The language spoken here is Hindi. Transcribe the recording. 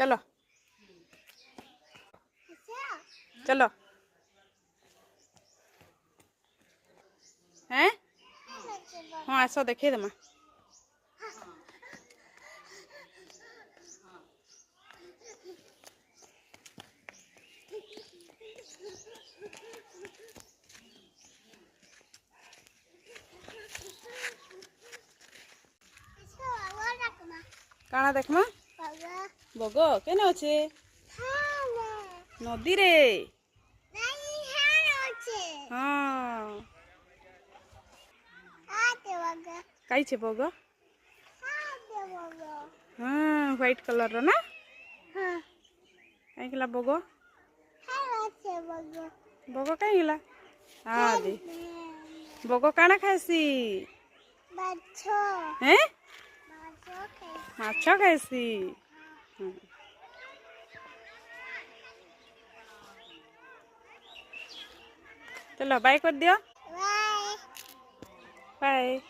चलो चलो हैं हाँ आस देखे देमा काना देखमा बग केन अच्छे नदी रे हाँ कई छे बग हाँ व्हाइट कलर रो ना कहीं गला बग बग कहीं गला हाँ दे बग काना खाइसी हैं माछ खाइसी चलो बाय कर दियो बाय।